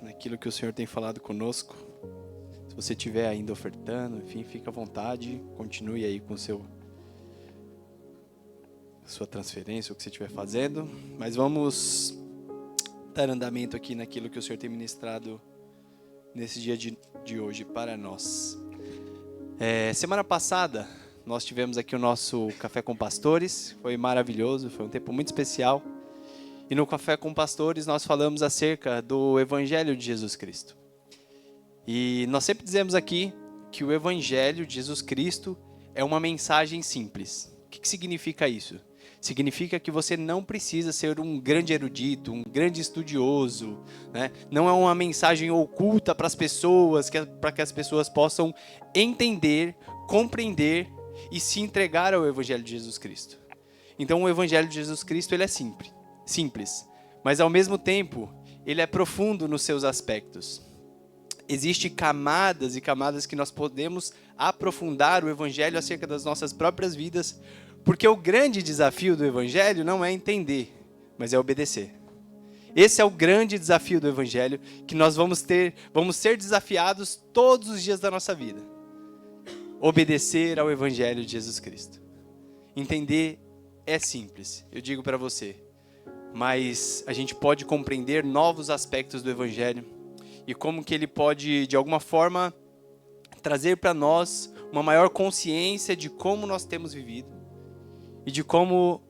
Naquilo que o Senhor tem falado conosco. Se você estiver ainda ofertando, enfim, fica à vontade, continue aí com sua transferência, o que você estiver fazendo. Mas vamos dar andamento aqui naquilo que o Senhor tem ministrado nesse dia de hoje para nós. Semana passada, nós tivemos aqui o nosso Café com Pastores, foi maravilhoso, foi um tempo muito especial. E no Café com Pastores nós falamos acerca do Evangelho de Jesus Cristo. E nós sempre dizemos aqui que o Evangelho de Jesus Cristo é uma mensagem simples. O que significa isso? Significa que você não precisa ser um grande erudito, um grande estudioso, né? Não é uma mensagem oculta para as pessoas, para que as pessoas possam entender, compreender e se entregar ao Evangelho de Jesus Cristo. Então o Evangelho de Jesus Cristo ele é simples, mas ao mesmo tempo ele é profundo nos seus aspectos. Existem camadas e camadas que nós podemos aprofundar o Evangelho acerca das nossas próprias vidas, porque o grande desafio do Evangelho não é entender, mas é obedecer. Esse é o grande desafio do Evangelho, que nós vamos ser desafiados todos os dias da nossa vida. Obedecer ao Evangelho de Jesus Cristo. Entender é simples, eu digo para você, mas a gente pode compreender novos aspectos do Evangelho e como que ele pode, de alguma forma, trazer para nós uma maior consciência de como nós temos vivido e de como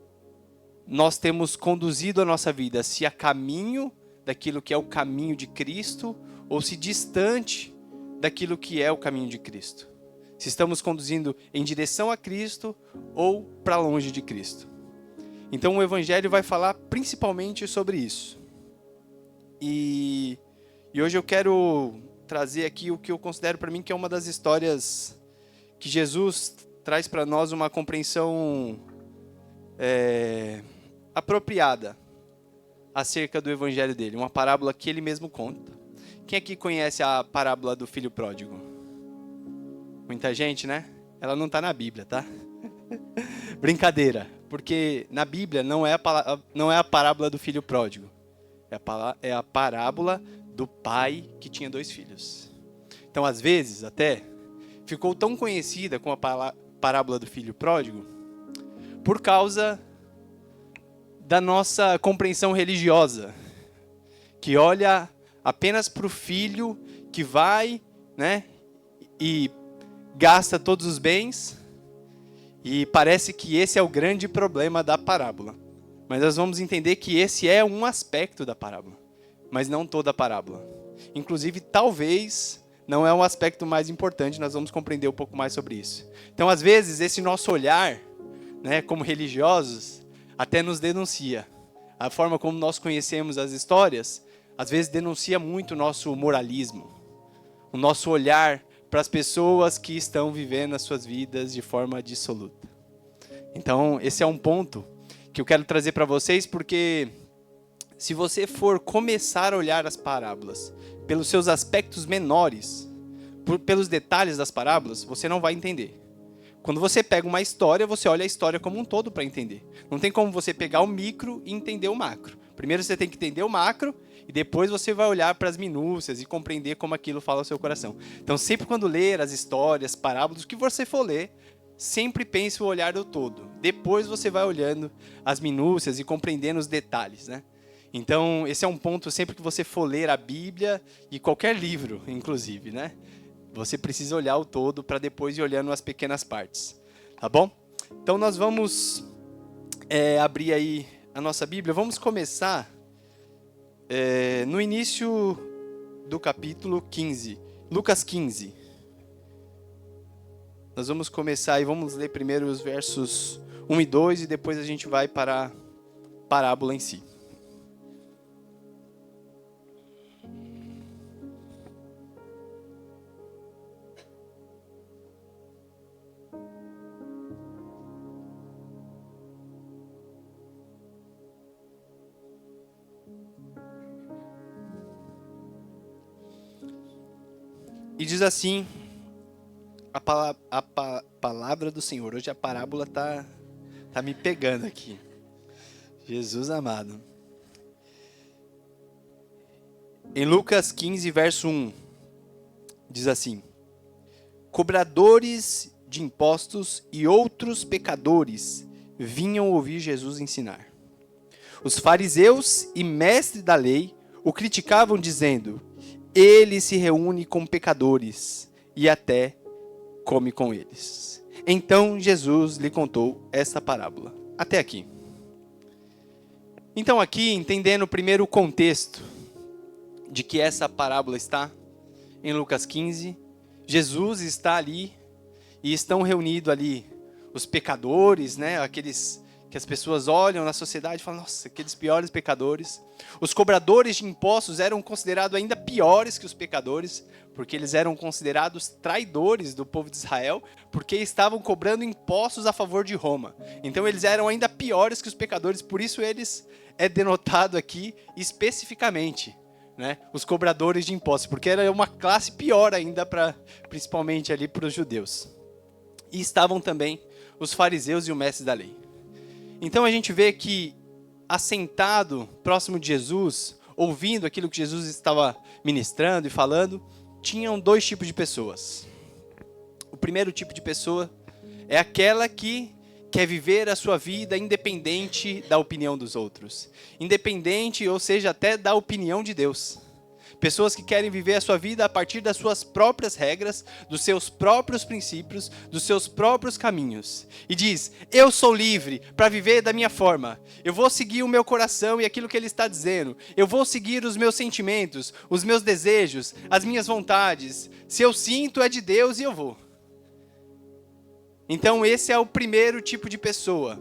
nós temos conduzido a nossa vida, se a caminho daquilo que é o caminho de Cristo ou se distante daquilo que é o caminho de Cristo. Se estamos conduzindo em direção a Cristo ou para longe de Cristo. Então o Evangelho vai falar principalmente sobre isso. E hoje eu quero trazer aqui o que eu considero para mim que é uma das histórias que Jesus traz para nós uma compreensão apropriada acerca do Evangelho dele. Uma parábola que ele mesmo conta. Quem aqui conhece a parábola do filho pródigo? Muita gente, né? Ela não está na Bíblia, tá? Brincadeira, porque na Bíblia não é a parábola do filho pródigo. É a parábola do pai que tinha 2 filhos. Então, às vezes, até, ficou tão conhecida como a parábola do filho pródigo por causa da nossa compreensão religiosa, que olha apenas para o filho que vai, né, e gasta todos os bens, e parece que esse é o grande problema da parábola. Mas nós vamos entender que esse é um aspecto da parábola, mas não toda a parábola. Inclusive, talvez não é um aspecto mais importante, nós vamos compreender um pouco mais sobre isso. Então, às vezes, esse nosso olhar, né, como religiosos, até nos denuncia. A forma como nós conhecemos as histórias, às vezes denuncia muito o nosso moralismo, o nosso olhar para as pessoas que estão vivendo as suas vidas de forma dissoluta. Então, esse é um ponto que eu quero trazer para vocês, porque se você for começar a olhar as parábolas pelos seus aspectos menores, pelos detalhes das parábolas, você não vai entender. Quando você pega uma história, você olha a história como um todo para entender. Não tem como você pegar o micro e entender o macro. Primeiro você tem que entender o macro e depois você vai olhar para as minúcias e compreender como aquilo fala ao seu coração. Então, sempre quando ler as histórias, parábolas, o que você for ler, sempre pense o olhar do todo. Depois você vai olhando as minúcias e compreendendo os detalhes, né? Então, esse é um ponto sempre que você for ler a Bíblia e qualquer livro, inclusive, né? Você precisa olhar o todo para depois ir olhando as pequenas partes, tá bom? Então, nós vamos abrir aí a nossa Bíblia. Vamos começar no início do capítulo 15, Lucas 15. Nós vamos começar e vamos ler primeiro os versos 1 e 2 e depois a gente vai para a parábola em si. E diz assim a palavra do Senhor. Hoje a parábola tá me pegando aqui. Jesus amado. Em Lucas 15, verso 1, diz assim: cobradores de impostos e outros pecadores vinham ouvir Jesus ensinar. Os fariseus e mestres da lei o criticavam, dizendo: ele se reúne com pecadores e até come com eles. Então Jesus lhe contou essa parábola. Até aqui. Então aqui, entendendo primeiro o contexto de que essa parábola está em Lucas 15, Jesus está ali e estão reunidos ali os pecadores, né? Aqueles que as pessoas olham na sociedade e falam: nossa, aqueles piores pecadores. Os cobradores de impostos eram considerados ainda piores que os pecadores, porque eles eram considerados traidores do povo de Israel, porque estavam cobrando impostos a favor de Roma. Então eles eram ainda piores que os pecadores, por isso eles é denotado aqui especificamente, né? Os cobradores de impostos, porque era uma classe pior ainda, principalmente ali para os judeus. E estavam também os fariseus e o mestre da lei. Então a gente vê que, assentado próximo de Jesus, ouvindo aquilo que Jesus estava ministrando e falando, tinham dois tipos de pessoas. O primeiro tipo de pessoa é aquela que quer viver a sua vida independente da opinião dos outros. Independente, ou seja, até da opinião de Deus. Pessoas que querem viver a sua vida a partir das suas próprias regras, dos seus próprios princípios, dos seus próprios caminhos. E diz: eu sou livre para viver da minha forma. Eu vou seguir o meu coração e aquilo que ele está dizendo. Eu vou seguir os meus sentimentos, os meus desejos, as minhas vontades. Se eu sinto, é de Deus e eu vou. Então esse é o primeiro tipo de pessoa,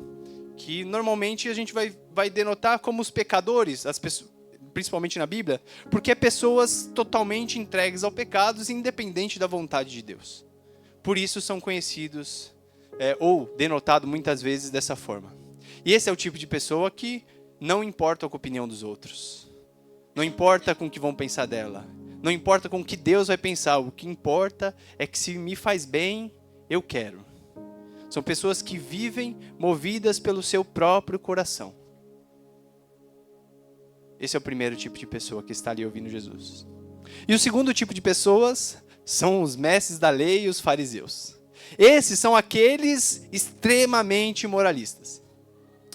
que normalmente a gente vai denotar como os pecadores, as pessoas, principalmente na Bíblia, porque é pessoas totalmente entregues ao pecado, independente da vontade de Deus. Por isso são conhecidos, ou denotados muitas vezes dessa forma. E esse é o tipo de pessoa que não importa com a opinião dos outros. Não importa com o que vão pensar dela. Não importa com o que Deus vai pensar. O que importa é que se me faz bem, eu quero. São pessoas que vivem movidas pelo seu próprio coração. Esse é o primeiro tipo de pessoa que está ali ouvindo Jesus. E o segundo tipo de pessoas são os mestres da lei e os fariseus. Esses são aqueles extremamente moralistas.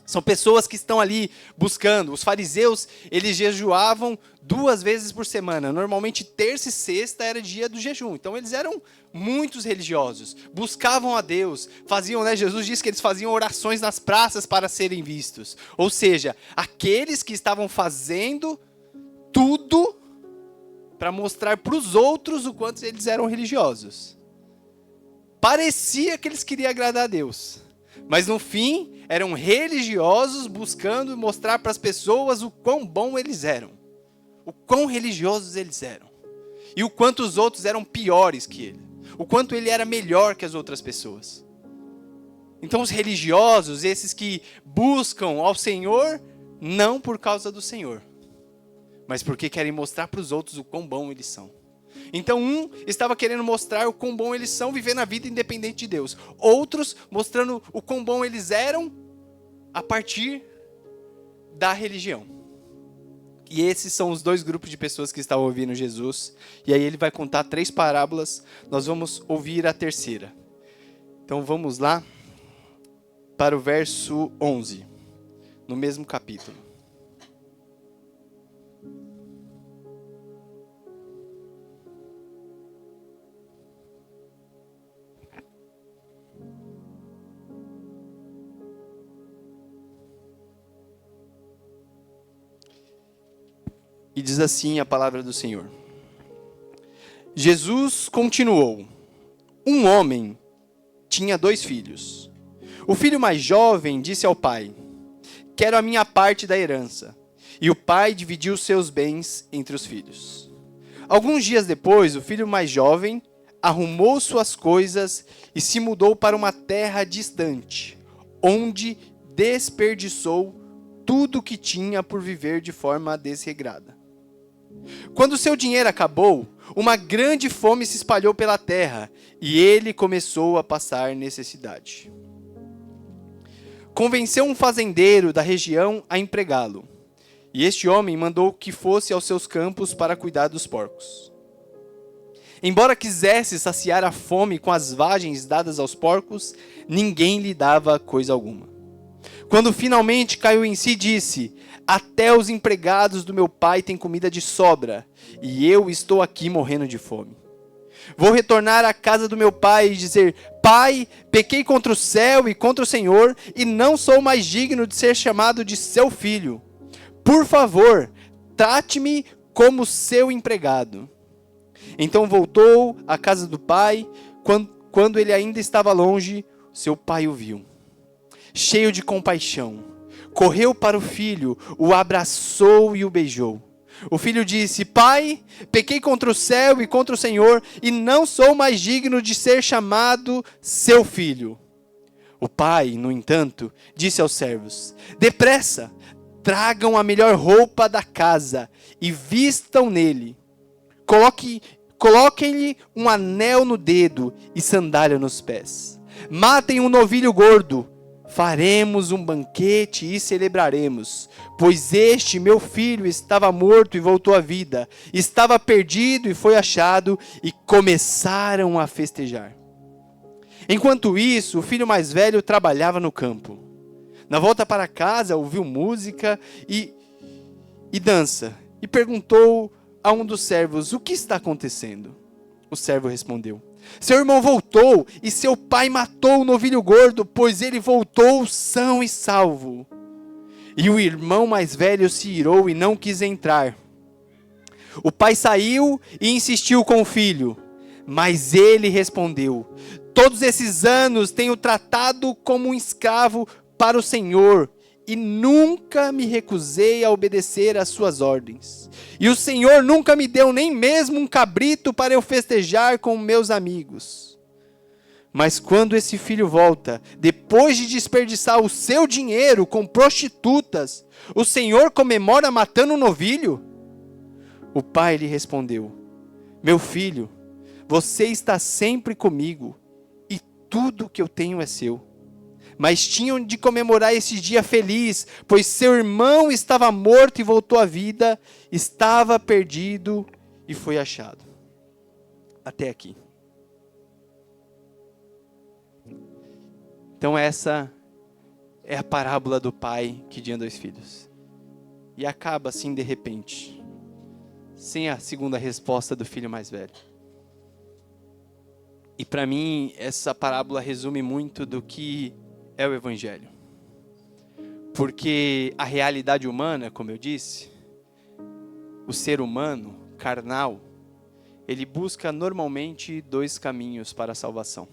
São pessoas que estão ali buscando. Os fariseus, eles jejuavam 2 vezes por semana. Normalmente terça e sexta era dia do jejum. Então eles eram muitos religiosos. Buscavam a Deus. Faziam, né? Jesus disse que eles faziam orações nas praças para serem vistos. Ou seja, aqueles que estavam fazendo tudo para mostrar para os outros o quanto eles eram religiosos. Parecia que eles queriam agradar a Deus. Mas no fim, eram religiosos buscando mostrar para as pessoas o quão bom eles eram. O quão religiosos eles eram. E o quanto os outros eram piores que ele. O quanto ele era melhor que as outras pessoas. Então os religiosos, esses que buscam ao Senhor, não por causa do Senhor, mas porque querem mostrar para os outros o quão bom eles são. Então um estava querendo mostrar o quão bom eles são, vivendo a vida independente de Deus. Outros mostrando o quão bom eles eram a partir da religião. E esses são os dois grupos de pessoas que estavam ouvindo Jesus. E aí ele vai contar 3 parábolas. Nós vamos ouvir a terceira. Então vamos lá para o verso 11, no mesmo capítulo. E diz assim a palavra do Senhor. Jesus continuou: um homem tinha 2 filhos. O filho mais jovem disse ao pai: quero a minha parte da herança. E o pai dividiu seus bens entre os filhos. Alguns dias depois, o filho mais jovem arrumou suas coisas e se mudou para uma terra distante, onde desperdiçou tudo o que tinha por viver de forma desregrada. Quando seu dinheiro acabou, uma grande fome se espalhou pela terra e ele começou a passar necessidade. Convenceu um fazendeiro da região a empregá-lo. E este homem mandou que fosse aos seus campos para cuidar dos porcos. Embora quisesse saciar a fome com as vagens dadas aos porcos, ninguém lhe dava coisa alguma. Quando finalmente caiu em si, disse: até os empregados do meu pai têm comida de sobra, e eu estou aqui morrendo de fome. Vou retornar à casa do meu pai e dizer: Pai, pequei contra o céu e contra o Senhor, e não sou mais digno de ser chamado de seu filho. Por favor, trate-me como seu empregado. Então voltou à casa do pai. Quando ele ainda estava longe, seu pai o viu. Cheio de compaixão, correu para o filho, o abraçou e o beijou. O filho disse: Pai, pequei contra o céu e contra o Senhor, e não sou mais digno de ser chamado seu filho. O pai, no entanto, disse aos servos: Depressa, tragam a melhor roupa da casa e vistam nele. Coloquem-lhe um anel no dedo e sandália nos pés. Matem um novilho gordo. Faremos um banquete e celebraremos, pois este meu filho estava morto e voltou à vida, estava perdido e foi achado, e começaram a festejar. Enquanto isso, o filho mais velho trabalhava no campo. Na volta para casa, ouviu música e dança, e perguntou a um dos servos: o que está acontecendo? O servo respondeu: seu irmão voltou e seu pai matou o novilho gordo, pois ele voltou são e salvo. E o irmão mais velho se irou e não quis entrar. O pai saiu e insistiu com o filho, mas ele respondeu: todos esses anos tenho tratado como um escravo para o Senhor, e nunca me recusei a obedecer às suas ordens. E o Senhor nunca me deu nem mesmo um cabrito para eu festejar com meus amigos. Mas quando esse filho volta, depois de desperdiçar o seu dinheiro com prostitutas, o Senhor comemora matando um novilho? O pai lhe respondeu: meu filho, você está sempre comigo, e tudo que eu tenho é seu. Mas tinham de comemorar esse dia feliz, pois seu irmão estava morto e voltou à vida, estava perdido e foi achado. Até aqui. Então essa é a parábola do pai que tinha 2 filhos. E acaba assim de repente, sem a segunda resposta do filho mais velho. E para mim, essa parábola resume muito do que é o Evangelho. Porque a realidade humana, como eu disse, o ser humano, carnal, ele busca normalmente 2 caminhos para a salvação.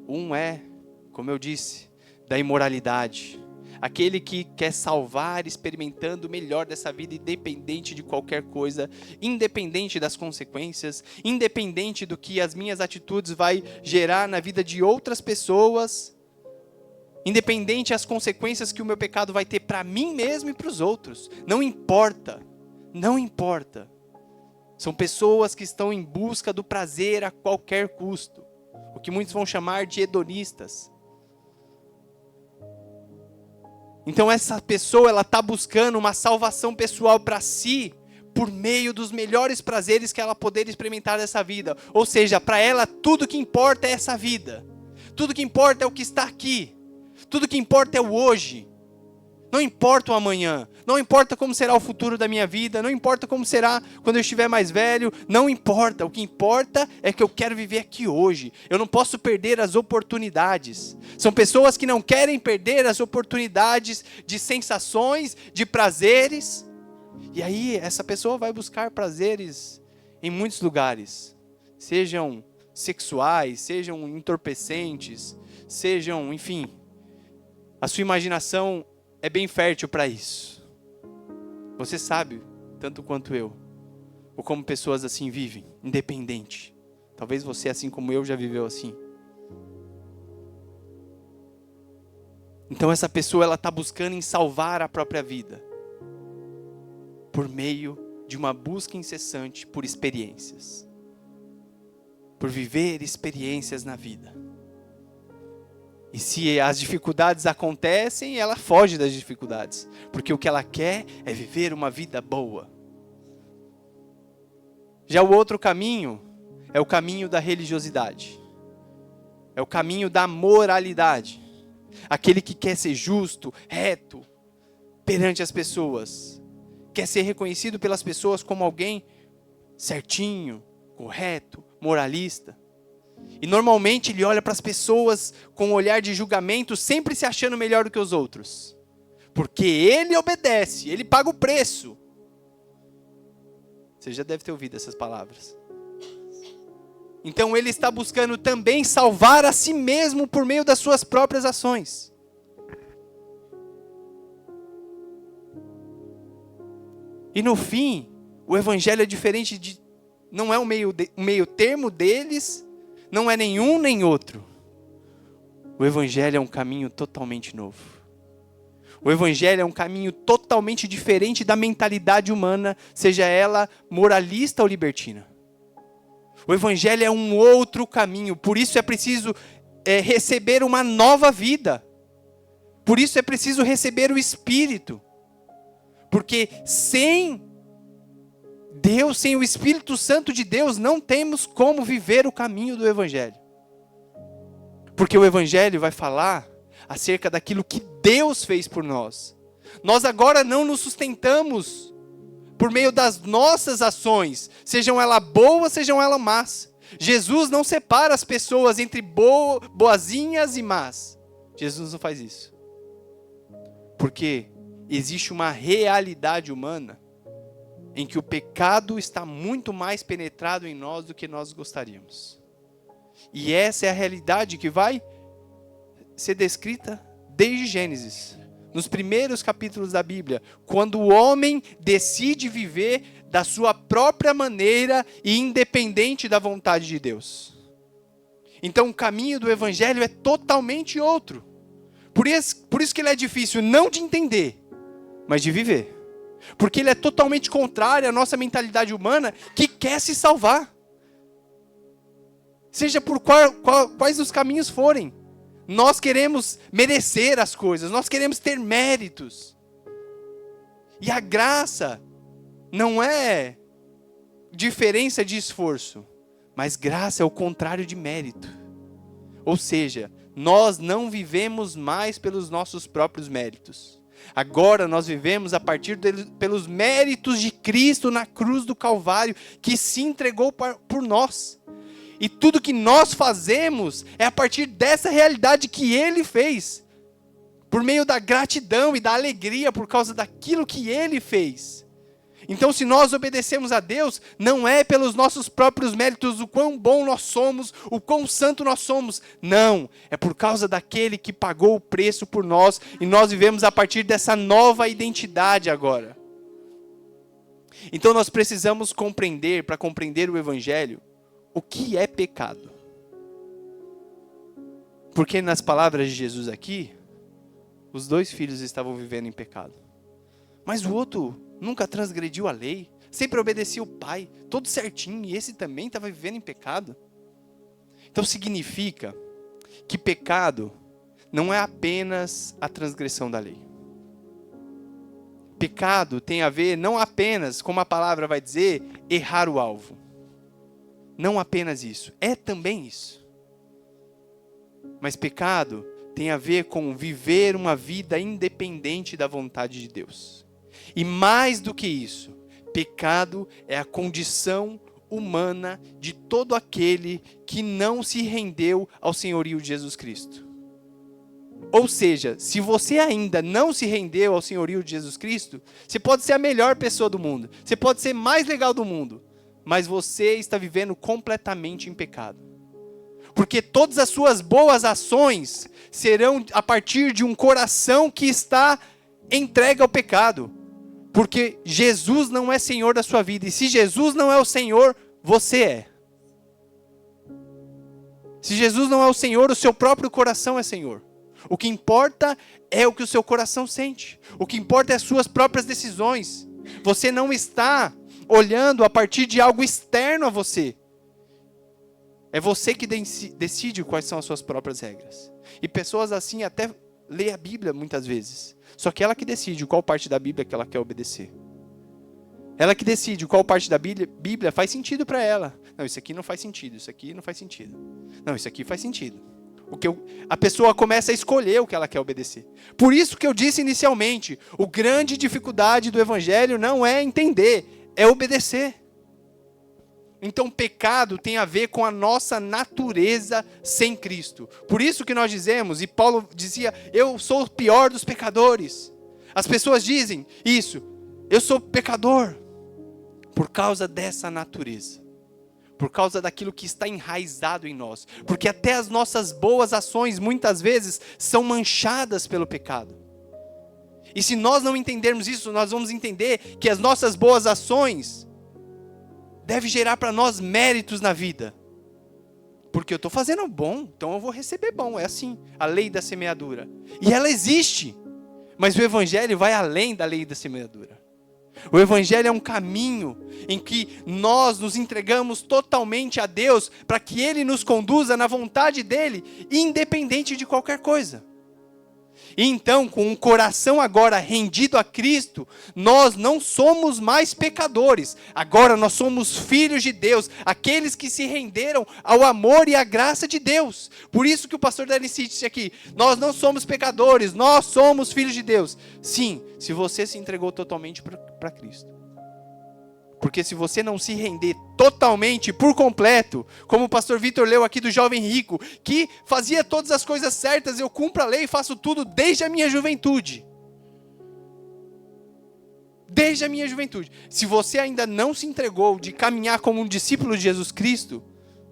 Um é, como eu disse, da imoralidade. Aquele que quer salvar experimentando o melhor dessa vida, independente de qualquer coisa, independente das consequências, independente do que as minhas atitudes vai gerar na vida de outras pessoas, independente das consequências que o meu pecado vai ter para mim mesmo e para os outros. Não importa, não importa. São pessoas que estão em busca do prazer a qualquer custo, o que muitos vão chamar de hedonistas. Então essa pessoa, ela está buscando uma salvação pessoal para si, por meio dos melhores prazeres que ela poder experimentar dessa vida. Ou seja, para ela tudo que importa é essa vida. Tudo que importa é o que está aqui. Tudo que importa é o hoje. Não importa o amanhã. Não importa como será o futuro da minha vida. Não importa como será quando eu estiver mais velho. Não importa. O que importa é que eu quero viver aqui hoje. Eu não posso perder as oportunidades. São pessoas que não querem perder as oportunidades de sensações, de prazeres. E aí essa pessoa vai buscar prazeres em muitos lugares. Sejam sexuais, sejam entorpecentes, sejam, enfim. A sua imaginação é bem fértil para isso. Você sabe, tanto quanto eu, ou como pessoas assim vivem, independente. Talvez você, assim como eu, já viveu assim. Então essa pessoa, ela está buscando em salvar a própria vida, por meio de uma busca incessante por experiências. Por viver experiências na vida. E se as dificuldades acontecem, ela foge das dificuldades. Porque o que ela quer é viver uma vida boa. Já o outro caminho é o caminho da religiosidade. É o caminho da moralidade. Aquele que quer ser justo, reto, perante as pessoas. Quer ser reconhecido pelas pessoas como alguém certinho, correto, moralista. E normalmente ele olha para as pessoas com um olhar de julgamento, sempre se achando melhor do que os outros. Porque ele obedece, ele paga o preço. Você já deve ter ouvido essas palavras. Então ele está buscando também salvar a si mesmo por meio das suas próprias ações. E no fim, o evangelho é diferente de... Não é um meio termo deles, não é nenhum nem outro. O evangelho é um caminho totalmente novo. O evangelho é um caminho totalmente diferente da mentalidade humana, seja ela moralista ou libertina. O evangelho é um outro caminho, por isso é preciso receber uma nova vida. Por isso é preciso receber o Espírito. Porque sem Deus, sem o Espírito Santo de Deus, não temos como viver o caminho do evangelho. Porque o evangelho vai falar acerca daquilo que Deus fez por nós. Nós agora não nos sustentamos por meio das nossas ações, sejam elas boas, sejam elas más. Jesus não separa as pessoas entre boazinhas e más. Jesus não faz isso. Porque existe uma realidade humana em que o pecado está muito mais penetrado em nós do que nós gostaríamos. E essa é a realidade que vai ser descrita desde Gênesis, nos primeiros capítulos da Bíblia, quando o homem decide viver da sua própria maneira e independente da vontade de Deus. Então o caminho do evangelho é totalmente outro. Por isso que ele é difícil não de entender, mas de viver. Porque ele é totalmente contrário à nossa mentalidade humana que quer se salvar. Seja por quais os caminhos forem. Nós queremos merecer as coisas, nós queremos ter méritos. E a graça não é diferença de esforço, mas graça é o contrário de mérito. Ou seja, nós não vivemos mais pelos nossos próprios méritos. Agora nós vivemos a partir pelos méritos de Cristo na cruz do Calvário, que se entregou por nós. E tudo que nós fazemos é a partir dessa realidade que Ele fez. Por meio da gratidão e da alegria por causa daquilo que Ele fez. Então se nós obedecemos a Deus, não é pelos nossos próprios méritos, o quão bom nós somos, o quão santo nós somos. Não, é por causa daquele que pagou o preço por nós. E nós vivemos a partir dessa nova identidade agora. Então nós precisamos compreender, para compreender o Evangelho, o que é pecado? Porque nas palavras de Jesus aqui, os 2 filhos estavam vivendo em pecado. Mas o outro nunca transgrediu a lei, sempre obedecia o pai, todo certinho, e esse também estava vivendo em pecado. Então significa que pecado não é apenas a transgressão da lei. Pecado tem a ver não apenas, como a palavra vai dizer, errar o alvo. Não apenas isso, é também isso. Mas pecado tem a ver com viver uma vida independente da vontade de Deus. E mais do que isso, pecado é a condição humana de todo aquele que não se rendeu ao senhorio de Jesus Cristo. Ou seja, se você ainda não se rendeu ao senhorio de Jesus Cristo, você pode ser a melhor pessoa do mundo, você pode ser mais legal do mundo, mas você está vivendo completamente em pecado. Porque todas as suas boas ações serão a partir de um coração que está entregue ao pecado. Porque Jesus não é Senhor da sua vida. E se Jesus não é o Senhor, você é. Se Jesus não é o Senhor, o seu próprio coração é Senhor. O que importa é o que o seu coração sente. O que importa é as suas próprias decisões. Você não está olhando a partir de algo externo a você. É você que decide quais são as suas próprias regras. E pessoas assim até lê a Bíblia muitas vezes. Só que ela que decide qual parte da Bíblia que ela quer obedecer. Ela que decide qual parte da Bíblia faz sentido para ela. Não, isso aqui não faz sentido, isso aqui não faz sentido. Não, isso aqui faz sentido. A pessoa começa a escolher o que ela quer obedecer. Por isso que eu disse inicialmente, a grande dificuldade do Evangelho não é entender, é obedecer. Então, pecado tem a ver com a nossa natureza sem Cristo. Por isso que nós dizemos, e Paulo dizia, eu sou o pior dos pecadores. As pessoas dizem isso, eu sou pecador, por causa dessa natureza. Por causa daquilo que está enraizado em nós. Porque até as nossas boas ações, muitas vezes, são manchadas pelo pecado. E se nós não entendermos isso, nós vamos entender que as nossas boas ações deve gerar para nós méritos na vida. Porque eu estou fazendo bom, então eu vou receber bom. É assim, a lei da semeadura. E ela existe. Mas o Evangelho vai além da lei da semeadura. O Evangelho é um caminho em que nós nos entregamos totalmente a Deus para que Ele nos conduza na vontade dEle, independente de qualquer coisa. E então, com um coração agora rendido a Cristo, nós não somos mais pecadores. Agora nós somos filhos de Deus, aqueles que se renderam ao amor e à graça de Deus. Por isso que o pastor Dani disse aqui, nós não somos pecadores, nós somos filhos de Deus. Sim, se você se entregou totalmente para Cristo. Porque se você não se render totalmente, por completo, como o pastor Vitor leu aqui do jovem rico, que fazia todas as coisas certas, eu cumpro a lei e faço tudo desde a minha juventude. Desde a minha juventude. Se você ainda não se entregou de caminhar como um discípulo de Jesus Cristo,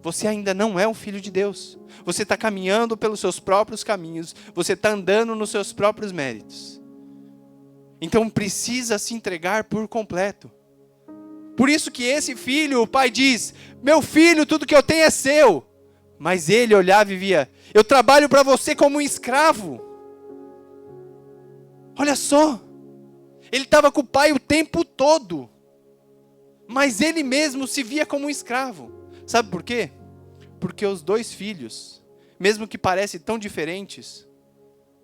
você ainda não é um filho de Deus. Você está caminhando pelos seus próprios caminhos, você está andando nos seus próprios méritos. Então precisa se entregar por completo. Por isso que esse filho, o pai diz, meu filho, tudo que eu tenho é seu. Mas ele olhava e via, eu trabalho para você como um escravo. Olha só, ele estava com o pai o tempo todo. Mas ele mesmo se via como um escravo. Sabe por quê? Porque os dois filhos, mesmo que parecem tão diferentes,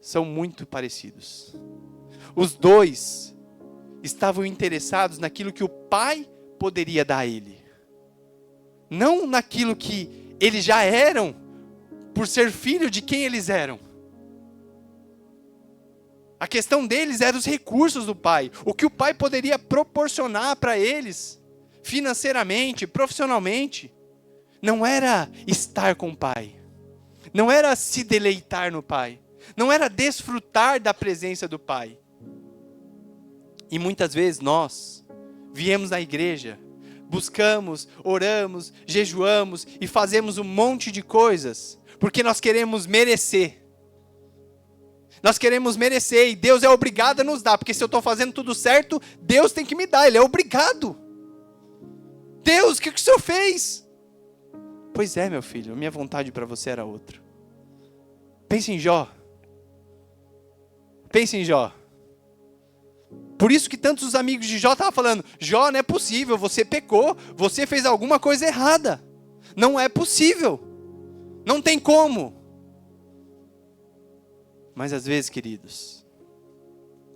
são muito parecidos. Os dois estavam interessados naquilo que o pai poderia dar a ele. Não naquilo que eles já eram, por ser filho de quem eles eram. A questão deles era os recursos do pai. O que o pai poderia proporcionar para eles, financeiramente, profissionalmente. Não era estar com o pai. Não era se deleitar no pai. Não era desfrutar da presença do pai. E muitas vezes nós viemos na igreja, buscamos, oramos, jejuamos e fazemos um monte de coisas, porque nós queremos merecer. Nós queremos merecer e Deus é obrigado a nos dar, porque se eu estou fazendo tudo certo, Deus tem que me dar, Ele é obrigado. Deus, o que o Senhor fez? Pois é, meu filho, a minha vontade para você era outra. Pense em Jó. Pense em Jó. Por isso que tantos amigos de Jó estavam falando, Jó, não é possível, você pecou, você fez alguma coisa errada. Não é possível. Não tem como. Mas às vezes, queridos,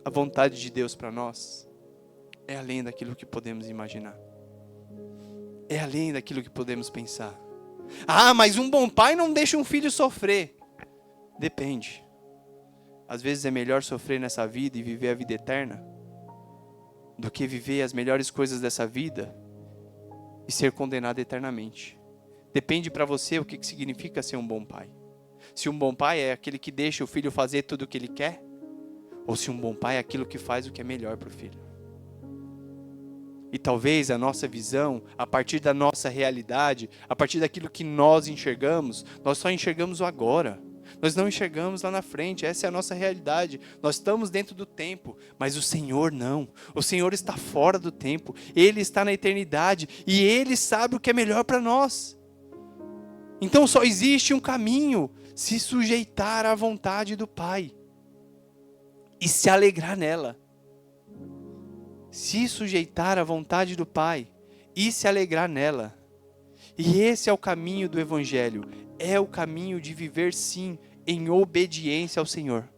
a vontade de Deus para nós é além daquilo que podemos imaginar. É além daquilo que podemos pensar. Ah, mas um bom pai não deixa um filho sofrer. Depende. Às vezes é melhor sofrer nessa vida e viver a vida eterna do que viver as melhores coisas dessa vida e ser condenado eternamente. Depende para você o que significa ser um bom pai. Se um bom pai é aquele que deixa o filho fazer tudo o que ele quer, ou se um bom pai é aquilo que faz o que é melhor para o filho. E talvez a nossa visão, a partir da nossa realidade, a partir daquilo que nós enxergamos, nós só enxergamos o agora. Nós não enxergamos lá na frente, essa é a nossa realidade. Nós estamos dentro do tempo, mas o Senhor não. O Senhor está fora do tempo, Ele está na eternidade e Ele sabe o que é melhor para nós. Então só existe um caminho, se sujeitar à vontade do Pai e se alegrar nela. Se sujeitar à vontade do Pai e se alegrar nela. E esse é o caminho do Evangelho. É o caminho de viver, sim, em obediência ao Senhor.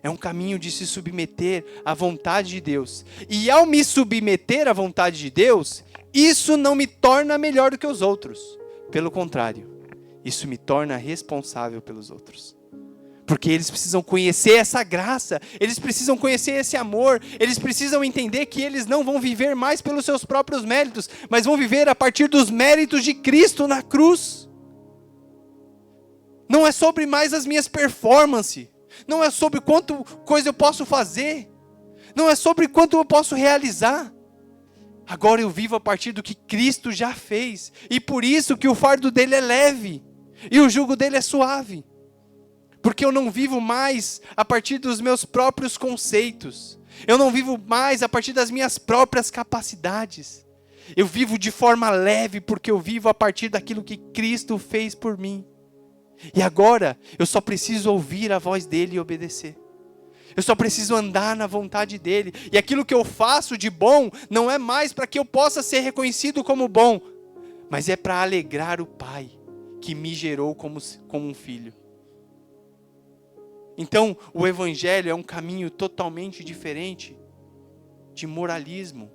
É um caminho de se submeter à vontade de Deus. E ao me submeter à vontade de Deus, isso não me torna melhor do que os outros. Pelo contrário, isso me torna responsável pelos outros. Porque eles precisam conhecer essa graça, eles precisam conhecer esse amor, eles precisam entender que eles não vão viver mais pelos seus próprios méritos, mas vão viver a partir dos méritos de Cristo na cruz. Não é sobre mais as minhas performances, não é sobre quanto coisa eu posso fazer, não é sobre quanto eu posso realizar. Agora eu vivo a partir do que Cristo já fez, e por isso que o fardo dele é leve, e o jugo dele é suave. Porque eu não vivo mais a partir dos meus próprios conceitos. Eu não vivo mais a partir das minhas próprias capacidades. Eu vivo de forma leve porque eu vivo a partir daquilo que Cristo fez por mim. E agora eu só preciso ouvir a voz dele e obedecer. Eu só preciso andar na vontade dele. E aquilo que eu faço de bom não é mais para que eu possa ser reconhecido como bom, mas é para alegrar o Pai que me gerou como um filho. Então, o Evangelho é um caminho totalmente diferente de moralismo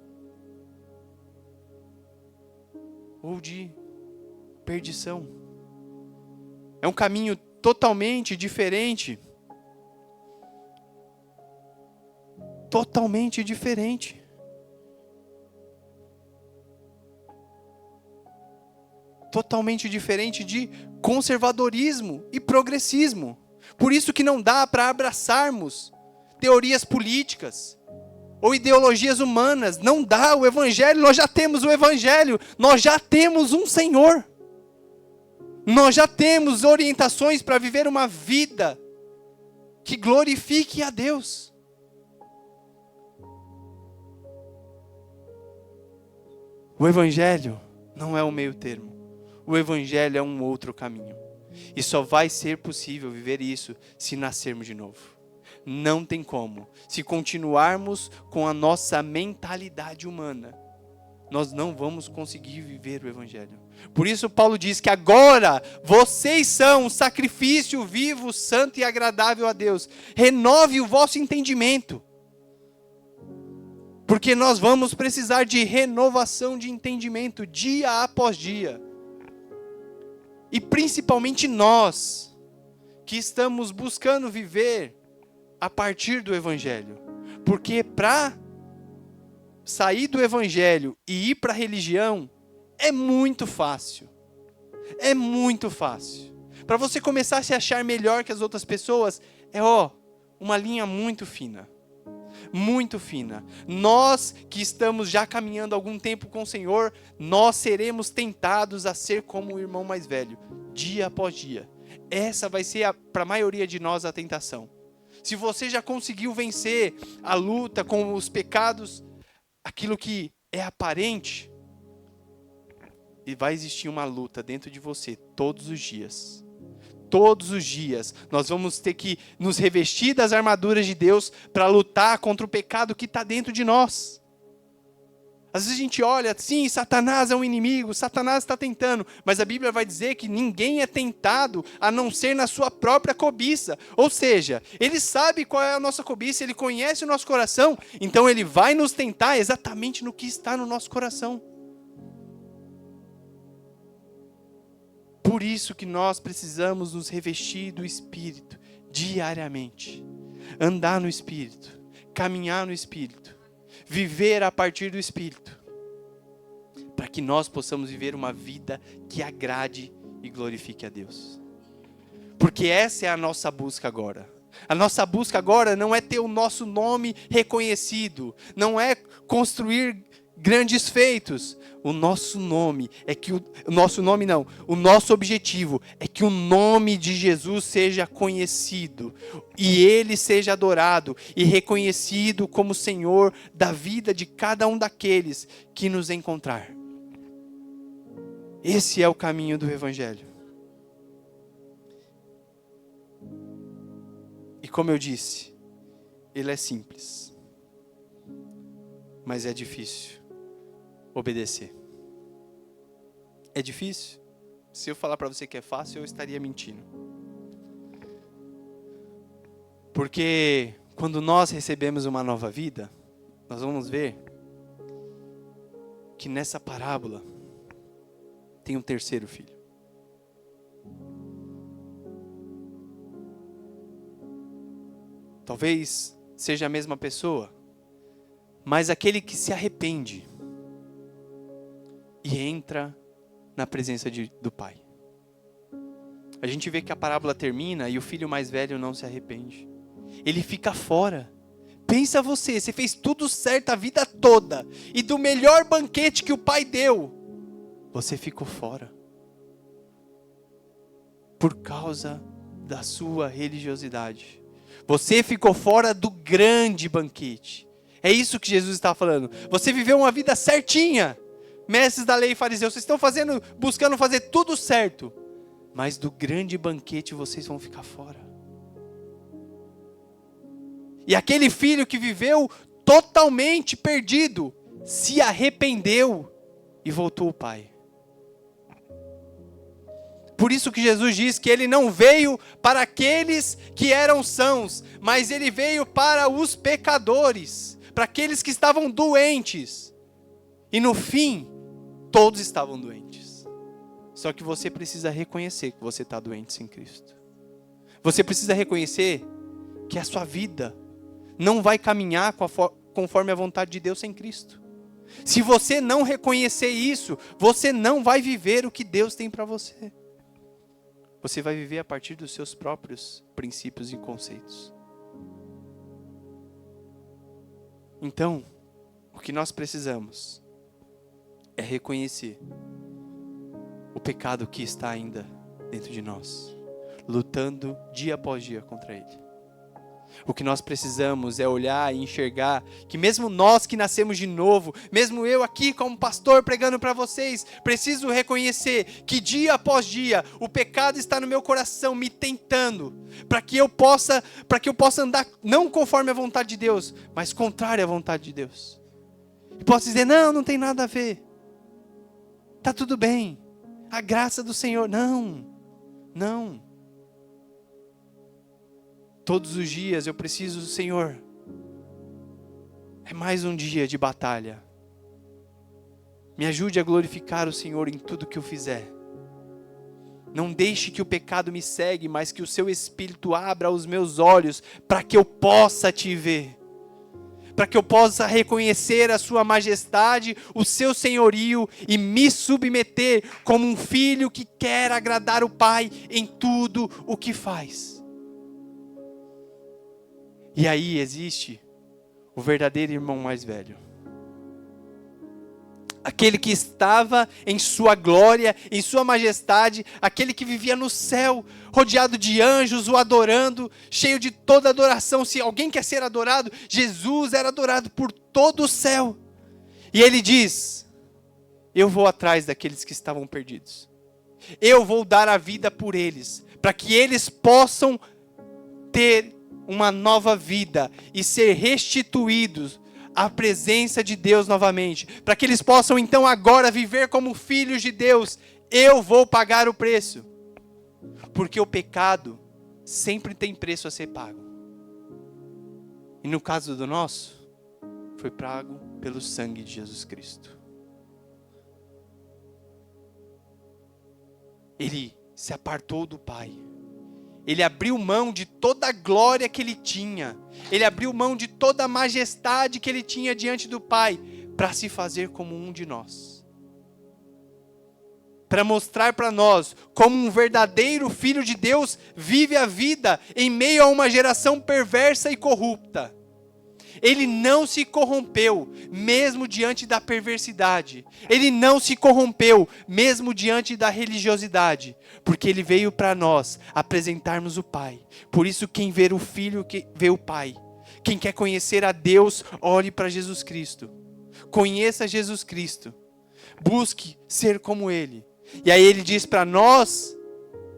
ou de perdição. É um caminho totalmente diferente. Totalmente diferente. Totalmente diferente de conservadorismo e progressismo. Por isso que não dá para abraçarmos teorias políticas ou ideologias humanas. Não dá, o Evangelho, nós já temos o Evangelho, nós já temos um Senhor. Nós já temos orientações para viver uma vida que glorifique a Deus. O Evangelho não é o meio termo. O Evangelho é um outro caminho. E só vai ser possível viver isso se nascermos de novo. Não tem como. Se continuarmos com a nossa mentalidade humana, nós não vamos conseguir viver o Evangelho. Por isso Paulo diz que agora vocês são um sacrifício vivo, santo e agradável a Deus. Renove o vosso entendimento. Porque nós vamos precisar de renovação de entendimento dia após dia. E principalmente nós, que estamos buscando viver a partir do Evangelho. Porque para sair do Evangelho e ir para a religião, é muito fácil. É muito fácil. Para você começar a se achar melhor que as outras pessoas, uma linha muito fina. Muito fina. Nós que estamos já caminhando algum tempo com o Senhor, nós seremos tentados a ser como o irmão mais velho, dia após dia. Essa vai ser, para a maioria de nós, a tentação. Se você já conseguiu vencer a luta com os pecados, aquilo que é aparente, e vai existir uma luta dentro de você todos os dias. Todos os dias nós vamos ter que nos revestir das armaduras de Deus para lutar contra o pecado que está dentro de nós. Às vezes a gente olha, sim, Satanás é um inimigo, Satanás está tentando, mas a Bíblia vai dizer que ninguém é tentado a não ser na sua própria cobiça. Ou seja, ele sabe qual é a nossa cobiça, ele conhece o nosso coração, então ele vai nos tentar exatamente no que está no nosso coração. Por isso que nós precisamos nos revestir do Espírito diariamente. Andar no Espírito, caminhar no Espírito, viver a partir do Espírito. Para que nós possamos viver uma vida que agrade e glorifique a Deus. Porque essa é a nossa busca agora. A nossa busca agora não é ter o nosso nome reconhecido, não é construir grandes feitos. O nosso nome é que o nosso objetivo é que o nome de Jesus seja conhecido e ele seja adorado e reconhecido como Senhor da vida de cada um daqueles que nos encontrar. Esse é o caminho do Evangelho. E como eu disse, ele é simples, mas é difícil obedecer. É difícil? Se eu falar para você que é fácil, eu estaria mentindo. Porque quando nós recebemos uma nova vida, nós vamos ver que nessa parábola tem um terceiro filho. Talvez seja a mesma pessoa, mas aquele que se arrepende e entra na presença do Pai. A gente vê que a parábola termina e o filho mais velho não se arrepende. Ele fica fora. Pensa você fez tudo certo a vida toda. E do melhor banquete que o pai deu, você ficou fora. Por causa da sua religiosidade. Você ficou fora do grande banquete. É isso que Jesus está falando. Você viveu uma vida certinha. Mestres da lei e fariseus, vocês estão buscando fazer tudo certo. Mas do grande banquete vocês vão ficar fora. E aquele filho que viveu totalmente perdido, se arrependeu e voltou ao Pai. Por isso que Jesus diz que ele não veio para aqueles que eram sãos, mas ele veio para os pecadores, para aqueles que estavam doentes. E no fim, todos estavam doentes. Só que você precisa reconhecer que você está doente sem Cristo. Você precisa reconhecer que a sua vida não vai caminhar conforme a vontade de Deus sem Cristo. Se você não reconhecer isso, você não vai viver o que Deus tem para você. Você vai viver a partir dos seus próprios princípios e conceitos. Então, o que nós precisamos é reconhecer o pecado que está ainda dentro de nós, lutando dia após dia contra ele. O que nós precisamos é olhar e enxergar que mesmo nós que nascemos de novo, mesmo eu aqui como pastor pregando para vocês, preciso reconhecer que dia após dia o pecado está no meu coração me tentando, para que eu possa andar não conforme a vontade de Deus, mas contrário à vontade de Deus. E posso dizer, não tem nada a ver. Tá tudo bem. A graça do Senhor, não. Todos os dias eu preciso, Senhor, é mais um dia de batalha. Me ajude a glorificar o Senhor em tudo que eu fizer. Não deixe que o pecado me segue, mas que o seu Espírito abra os meus olhos para que eu possa te ver. Para que eu possa reconhecer a sua majestade, o seu senhorio e me submeter como um filho que quer agradar o Pai em tudo o que faz. E aí existe o verdadeiro irmão mais velho. Aquele que estava em sua glória, em sua majestade, aquele que vivia no céu, rodeado de anjos, o adorando, cheio de toda adoração. Se alguém quer ser adorado, Jesus era adorado por todo o céu. E ele diz, eu vou atrás daqueles que estavam perdidos. Eu vou dar a vida por eles, para que eles possam ter uma nova vida e ser restituídos à presença de Deus novamente, para que eles possam então agora viver como filhos de Deus. Eu vou pagar o preço, porque o pecado sempre tem preço a ser pago, e no caso do nosso, foi pago pelo sangue de Jesus Cristo. Ele se apartou do Pai. Ele abriu mão de toda a glória que ele tinha. Ele abriu mão de toda a majestade que ele tinha diante do Pai, para se fazer como um de nós. Para mostrar para nós como um verdadeiro filho de Deus vive a vida em meio a uma geração perversa e corrupta. Ele não se corrompeu, mesmo diante da perversidade. Ele não se corrompeu, mesmo diante da religiosidade. Porque ele veio para nós apresentarmos o Pai. Por isso, quem vê o Filho, vê o Pai. Quem quer conhecer a Deus, olhe para Jesus Cristo. Conheça Jesus Cristo. Busque ser como Ele. E aí ele diz para nós,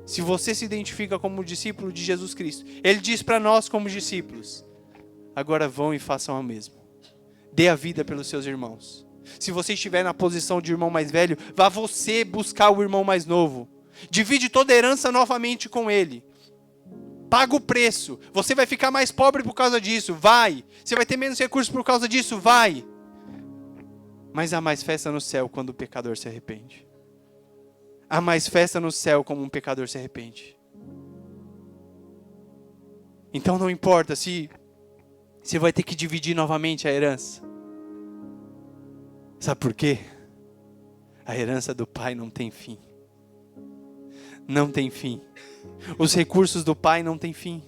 se você se identifica como discípulo de Jesus Cristo, Ele diz para nós como discípulos, agora vão e façam o mesmo. Dê a vida pelos seus irmãos. Se você estiver na posição de irmão mais velho, vá você buscar o irmão mais novo. Divide toda a herança novamente com ele. Paga o preço. Você vai ficar mais pobre por causa disso. Vai. Você vai ter menos recursos por causa disso. Vai. Mas há mais festa no céu quando o pecador se arrepende. Há mais festa no céu como um pecador se arrepende. Então não importa se você vai ter que dividir novamente a herança. Sabe por quê? A herança do Pai não tem fim. Não tem fim. Os recursos do Pai não têm fim.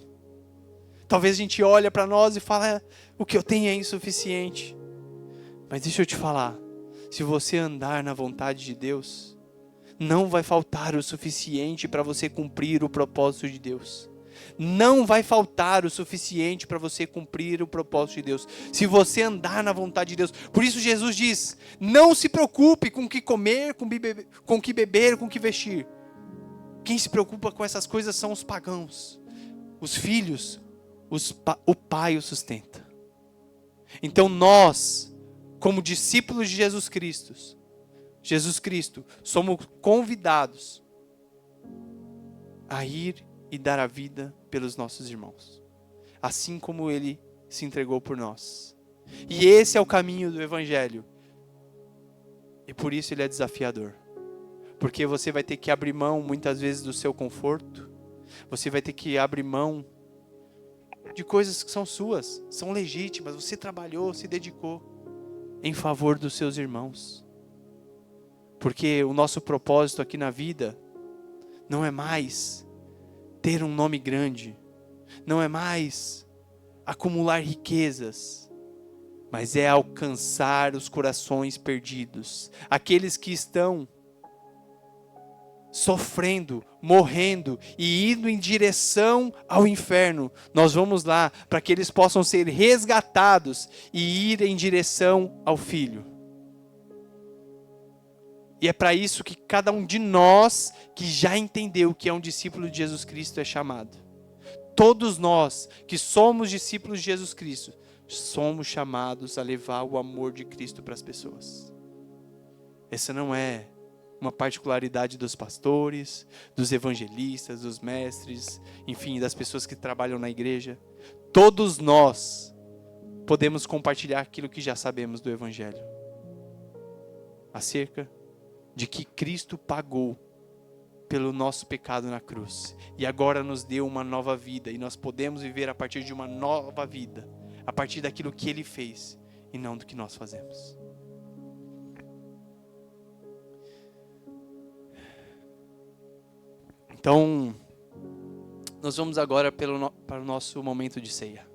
Talvez a gente olhe para nós e fale, o que eu tenho é insuficiente. Mas deixa eu te falar, se você andar na vontade de Deus, não vai faltar o suficiente para você cumprir o propósito de Deus. Não vai faltar o suficiente para você cumprir o propósito de Deus. Se você andar na vontade de Deus. Por isso Jesus diz, não se preocupe com o que comer, com o que beber, com o que vestir. Quem se preocupa com essas coisas são os pagãos. Os filhos, o Pai os sustenta. Então nós, como discípulos de Jesus Cristo, somos convidados a ir e dar a vida pelos nossos irmãos. Assim como Ele se entregou por nós. E esse é o caminho do Evangelho. E por isso ele é desafiador. Porque você vai ter que abrir mão muitas vezes do seu conforto. Você vai ter que abrir mão de coisas que são suas, são legítimas. Você trabalhou, se dedicou em favor dos seus irmãos. Porque o nosso propósito aqui na vida não é mais ter um nome grande, não é mais acumular riquezas, mas é alcançar os corações perdidos, aqueles que estão sofrendo, morrendo e indo em direção ao inferno. Nós vamos lá para que eles possam ser resgatados e ir em direção ao Filho. E é para isso que cada um de nós que já entendeu que é um discípulo de Jesus Cristo é chamado. Todos nós que somos discípulos de Jesus Cristo, somos chamados a levar o amor de Cristo para as pessoas. Essa não é uma particularidade dos pastores, dos evangelistas, dos mestres, enfim, das pessoas que trabalham na igreja. Todos nós podemos compartilhar aquilo que já sabemos do Evangelho. Acerca de que Cristo pagou pelo nosso pecado na cruz. E agora nos deu uma nova vida. E nós podemos viver a partir de uma nova vida. A partir daquilo que Ele fez. E não do que nós fazemos. Então, nós vamos agora para o nosso momento de ceia.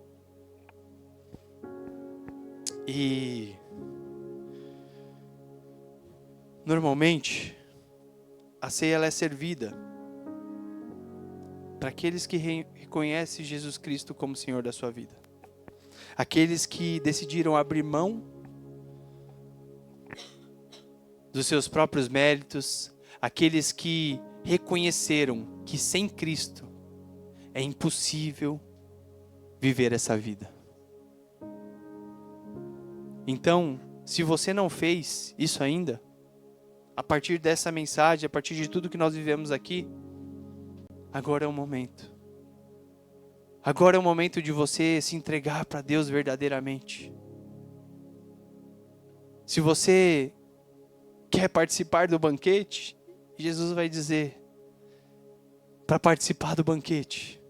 E normalmente, a ceia ela é servida para aqueles que reconhecem Jesus Cristo como Senhor da sua vida. Aqueles que decidiram abrir mão dos seus próprios méritos. Aqueles que reconheceram que sem Cristo é impossível viver essa vida. Então, se você não fez isso ainda, a partir dessa mensagem, a partir de tudo que nós vivemos aqui, agora é o momento. Agora é o momento de você se entregar para Deus verdadeiramente. Se você quer participar do banquete, Jesus vai dizer, para participar do banquete,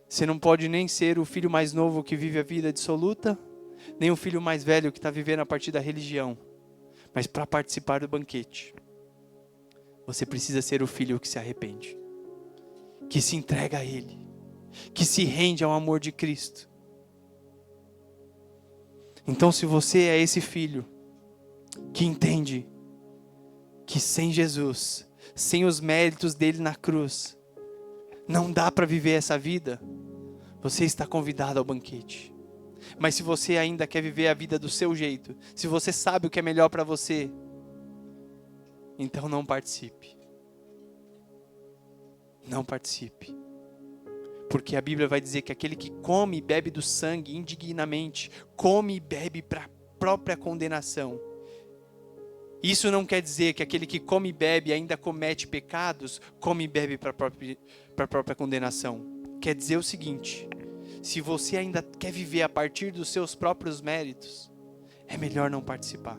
você não pode nem ser o filho mais novo que vive a vida dissoluta, nem o filho mais velho que está vivendo a partir da religião. Mas para participar do banquete, você precisa ser o filho que se arrepende, que se entrega a Ele, que se rende ao amor de Cristo. Então, se você é esse filho que entende que sem Jesus, sem os méritos dele na cruz, não dá para viver essa vida, você está convidado ao banquete. Mas se você ainda quer viver a vida do seu jeito, se você sabe o que é melhor para você, então não participe. Não participe. Porque a Bíblia vai dizer que aquele que come e bebe do sangue indignamente, come e bebe para a própria condenação, Isso não quer dizer que aquele que come e bebe e ainda comete pecados, come e bebe para a própria condenação. Quer dizer o seguinte: se você ainda quer viver a partir dos seus próprios méritos, é melhor não participar.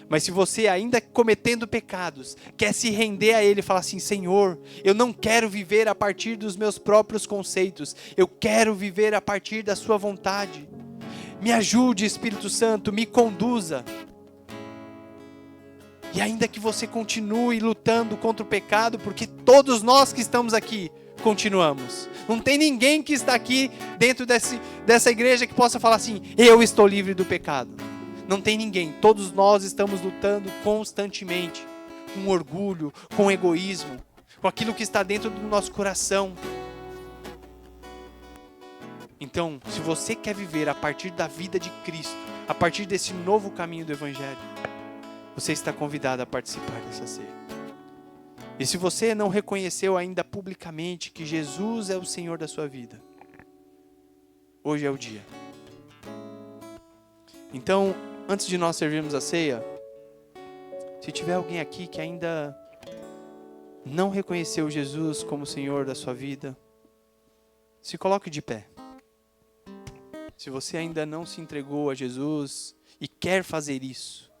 Mas se você ainda cometendo pecados, quer se render a Ele e falar assim: Senhor, eu não quero viver a partir dos meus próprios conceitos, eu quero viver a partir da sua vontade. Me ajude, Espírito Santo, me conduza. E ainda que você continue lutando contra o pecado, porque todos nós que estamos aqui continuamos. Não tem ninguém que está aqui dentro dessa igreja que possa falar assim: eu estou livre do pecado. Não tem ninguém. Todos nós estamos lutando constantemente com orgulho, com egoísmo, com aquilo que está dentro do nosso coração. Então, se você quer viver a partir da vida de Cristo, a partir desse novo caminho do Evangelho, você está convidado a participar dessa ceia. E se você não reconheceu ainda publicamente que Jesus é o Senhor da sua vida, hoje é o dia. Então, antes de nós servirmos a ceia, se tiver alguém aqui que ainda não reconheceu Jesus como Senhor da sua vida, se coloque de pé. Se você ainda não se entregou a Jesus e quer fazer isso,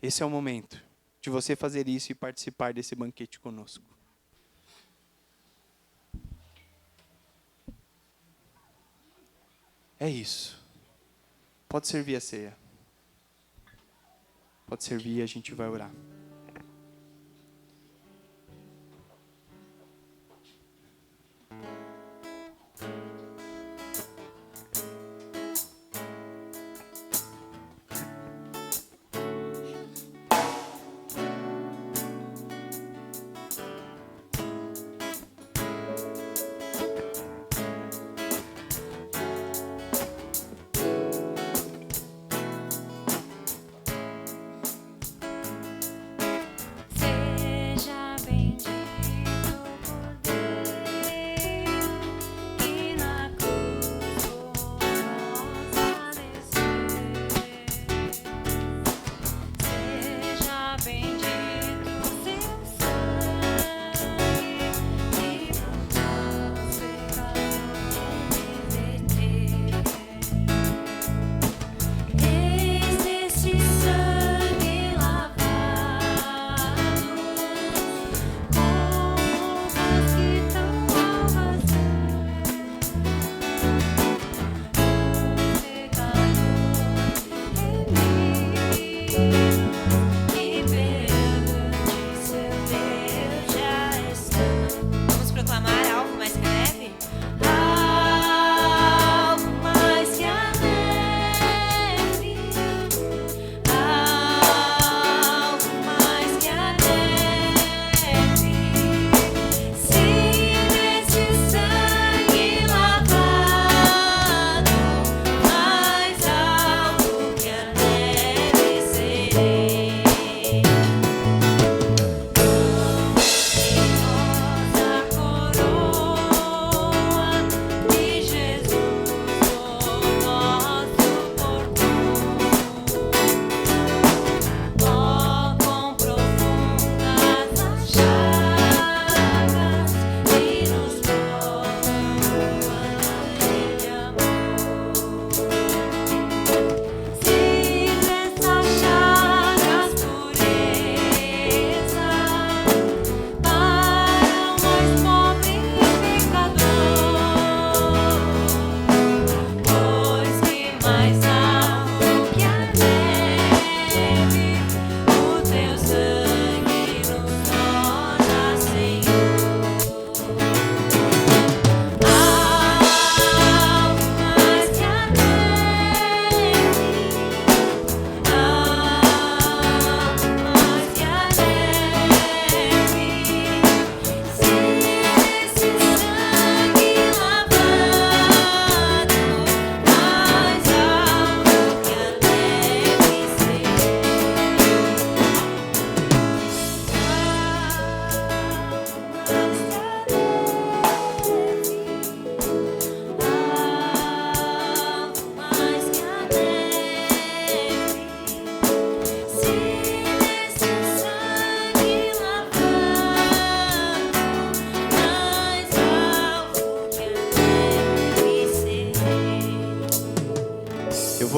esse é o momento de você fazer isso e participar desse banquete conosco. É isso. Pode servir a ceia. Pode servir e a gente vai orar.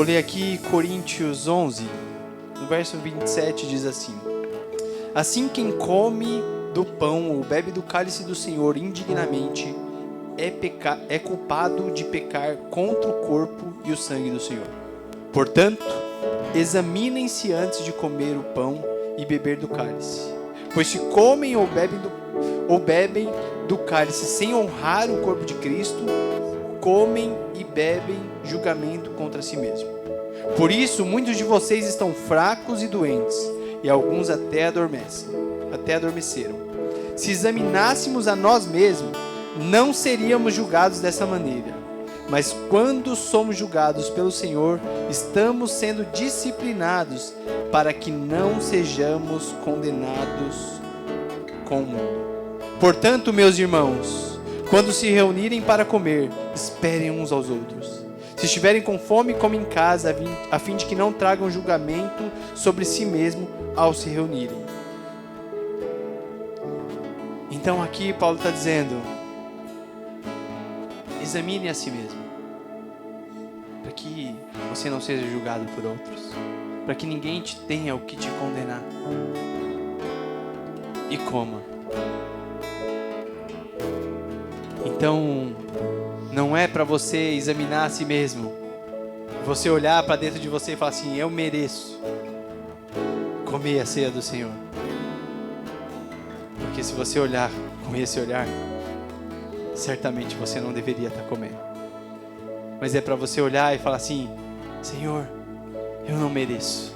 ler aqui Coríntios 11, no verso 27 diz assim: assim quem come do pão ou bebe do cálice do Senhor indignamente é culpado de pecar contra o corpo e o sangue do Senhor. Portanto, examinem-se antes de comer o pão e beber do cálice. Pois se comem ou bebem do cálice sem honrar o corpo de Cristo, comem e bebem julgamento contra si mesmo. Por isso, muitos de vocês estão fracos e doentes, e alguns até adormeceram. Se examinássemos a nós mesmos, não seríamos julgados dessa maneira. Mas quando somos julgados pelo Senhor, estamos sendo disciplinados para que não sejamos condenados com o mundo. Portanto, meus irmãos, quando se reunirem para comer, esperem uns aos outros. Se estiverem com fome, comem em casa, a fim de que não tragam julgamento sobre si mesmo ao se reunirem. Então aqui Paulo está dizendo: examine a si mesmo, para que você não seja julgado por outros, para que ninguém tenha o que te condenar. E coma. Então, não é para você examinar a si mesmo, você olhar para dentro de você e falar assim: eu mereço comer a ceia do Senhor. Porque se você olhar com esse olhar, certamente você não deveria estar comendo. Mas é para você olhar e falar assim: Senhor, eu não mereço.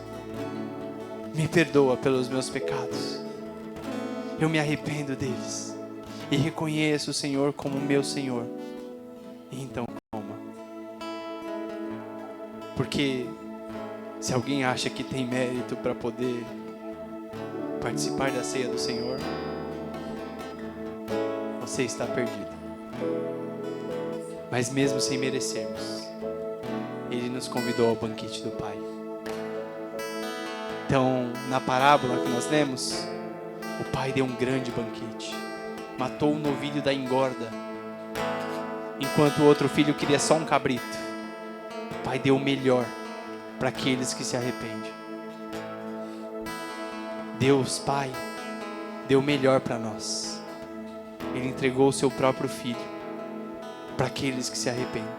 Me perdoa pelos meus pecados. Eu me arrependo deles. E reconheço o Senhor como meu Senhor. E então coma. Porque se alguém acha que tem mérito para poder participar da ceia do Senhor, você está perdido. Mas mesmo sem merecermos, Ele nos convidou ao banquete do Pai. Então, na parábola que nós lemos, o Pai deu um grande banquete. Matou o novilho da engorda, enquanto o outro filho queria só um cabrito. O Pai deu o melhor para aqueles que se arrependem. Deus, Pai, deu o melhor para nós. Ele entregou o seu próprio Filho para aqueles que se arrependem,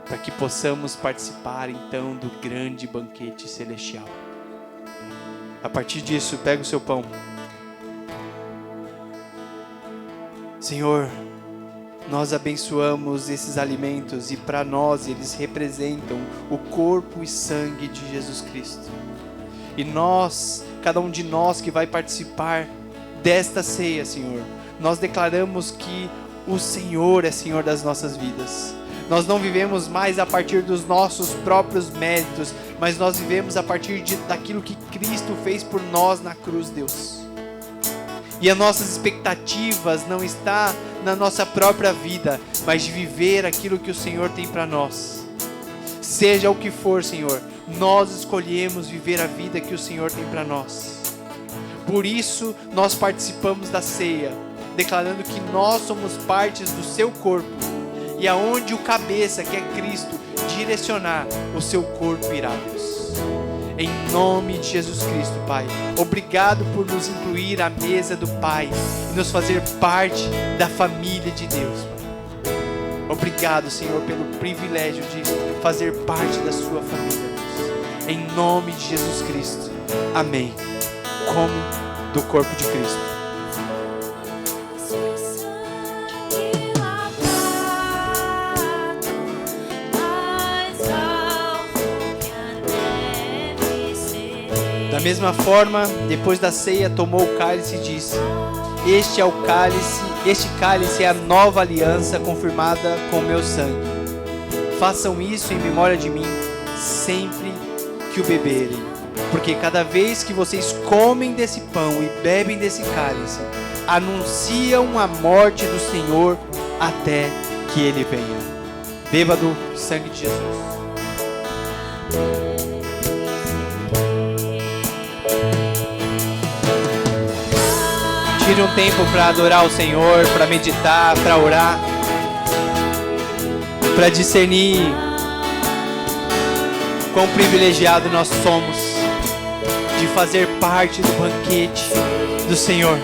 para que possamos participar então do grande banquete celestial. A partir disso, pega o seu pão. Senhor, nós abençoamos esses alimentos e para nós eles representam o corpo e sangue de Jesus Cristo. E nós, cada um de nós que vai participar desta ceia, Senhor, nós declaramos que o Senhor é Senhor das nossas vidas. Nós não vivemos mais a partir dos nossos próprios méritos, mas nós vivemos a partir daquilo que Cristo fez por nós na cruz, Deus. E as nossas expectativas não estão na nossa própria vida, mas de viver aquilo que o Senhor tem para nós. Seja o que for, Senhor, nós escolhemos viver a vida que o Senhor tem para nós. Por isso, nós participamos da ceia, declarando que nós somos partes do seu corpo, e aonde o cabeça, que é Cristo, direcionar, o seu corpo irá, Deus. Em nome de Jesus Cristo, Pai, obrigado por nos incluir à mesa do Pai e nos fazer parte da família de Deus, Pai. Obrigado, Senhor, pelo privilégio de fazer parte da sua família, Deus. Em nome de Jesus Cristo, amém. Come do corpo de Cristo. Da mesma forma, depois da ceia, tomou o cálice e disse: Este cálice é a nova aliança confirmada com o meu sangue. Façam isso em memória de mim sempre que o beberem, porque cada vez que vocês comem desse pão e bebem desse cálice, anunciam a morte do Senhor até que Ele venha. Beba do sangue de Jesus. Tire um tempo para adorar o Senhor, para meditar, para orar, para discernir Quão privilegiado nós somos de fazer parte do banquete do Senhor.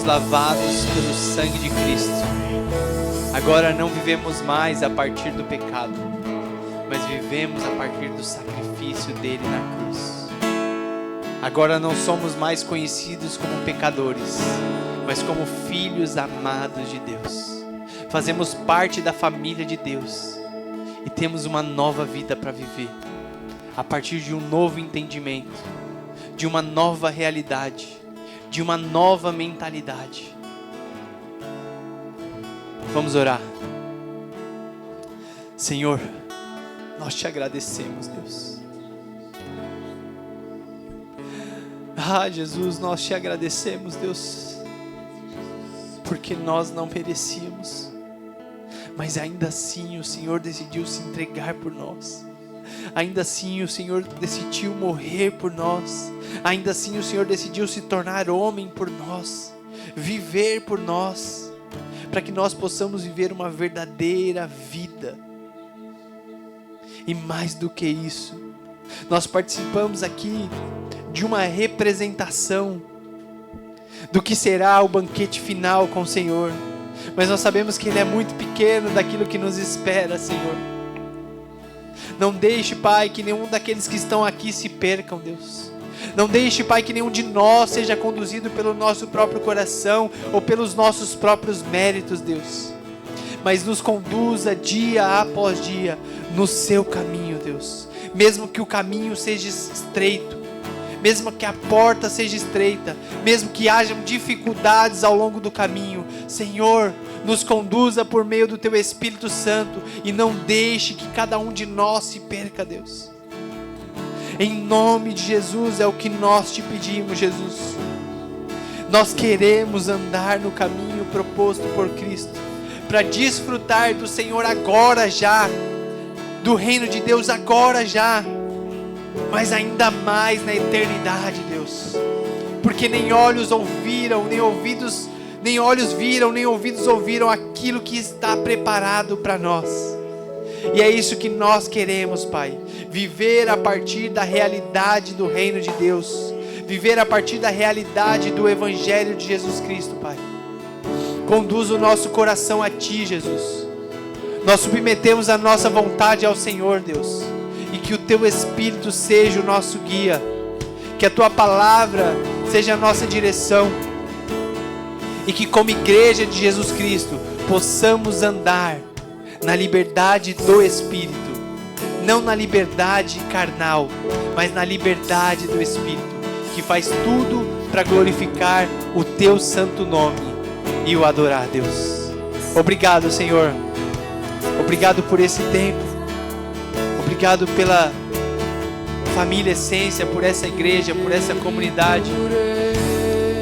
Lavados pelo sangue de Cristo. Agora não vivemos mais a partir do pecado, mas vivemos a partir do sacrifício dele na cruz. Agora não somos mais conhecidos como pecadores, mas como filhos amados de Deus. Fazemos parte da família de Deus e temos uma nova vida para viver, a partir de um novo entendimento, de uma nova realidade, de uma nova mentalidade. Vamos orar. Senhor, nós te agradecemos, Deus. Jesus, nós te agradecemos, Deus, porque nós não merecíamos, mas ainda assim o Senhor decidiu se entregar por nós. Ainda assim o Senhor decidiu morrer por nós. Ainda assim o Senhor decidiu se tornar homem por nós, viver por nós, para que nós possamos viver uma verdadeira vida. E mais do que isso, nós participamos aqui de uma representação do que será o banquete final com o Senhor, mas nós sabemos que ele é muito pequeno daquilo que nos espera, Senhor. Não deixe, Pai, que nenhum daqueles que estão aqui se percam, Deus. Não deixe, Pai, que nenhum de nós seja conduzido pelo nosso próprio coração ou pelos nossos próprios méritos, Deus. Mas nos conduza dia após dia no seu caminho, Deus. Mesmo que o caminho seja estreito, mesmo que a porta seja estreita, mesmo que hajam dificuldades ao longo do caminho, Senhor, nos conduza por meio do Teu Espírito Santo e não deixe que cada um de nós se perca, Deus. Em nome de Jesus é o que nós te pedimos, Jesus. Nós queremos andar no caminho proposto por Cristo, para desfrutar do Senhor agora já, do reino de Deus agora já, mas ainda mais na eternidade, Deus. Porque nem olhos ouviram, nem olhos viram, nem ouvidos ouviram aquilo que está preparado para nós. E é isso que nós queremos, Pai. Viver a partir da realidade do reino de Deus. Viver a partir da realidade do Evangelho de Jesus Cristo, Pai. Conduz o nosso coração a Ti, Jesus. Nós submetemos a nossa vontade ao Senhor, Deus. E que o Teu Espírito seja o nosso guia. Que a Tua palavra seja a nossa direção. E que como igreja de Jesus Cristo possamos andar na liberdade do Espírito, não na liberdade carnal, mas na liberdade do Espírito, que faz tudo para glorificar o Teu santo nome e o adorar, Deus. Obrigado, Senhor. Obrigado por esse tempo. Obrigado pela família Essência, por essa igreja, por essa comunidade.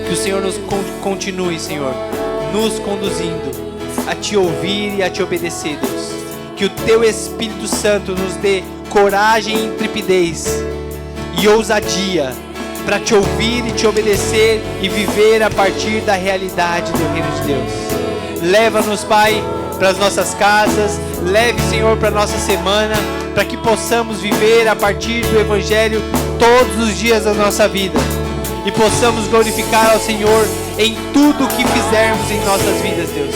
Que o Senhor nos continue, Senhor, nos conduzindo a Te ouvir e a Te obedecer, Deus. Que o Teu Espírito Santo nos dê coragem e intrepidez e ousadia para Te ouvir e Te obedecer e viver a partir da realidade do Reino de Deus. Leva-nos, Pai, para as nossas casas, leve, Senhor, para a nossa semana, para que possamos viver a partir do Evangelho todos os dias da nossa vida e possamos glorificar ao Senhor em tudo o que fizermos em nossas vidas, Deus.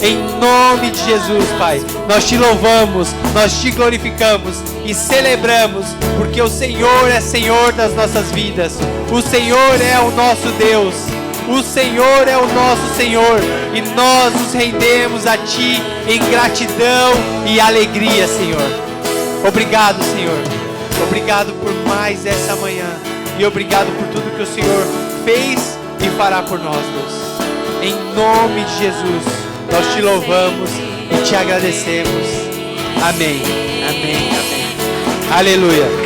Em nome de Jesus, Pai, nós Te louvamos, nós Te glorificamos e celebramos, porque o Senhor é Senhor das nossas vidas, o Senhor é o nosso Deus, o Senhor é o nosso Senhor, e nós nos rendemos a Ti em gratidão e alegria, Senhor. Obrigado, Senhor. Obrigado por mais essa manhã. E obrigado por tudo que o Senhor fez e fará por nós, Deus. Em nome de Jesus, nós Te louvamos e Te agradecemos. Amém. Amém. Amém. Aleluia.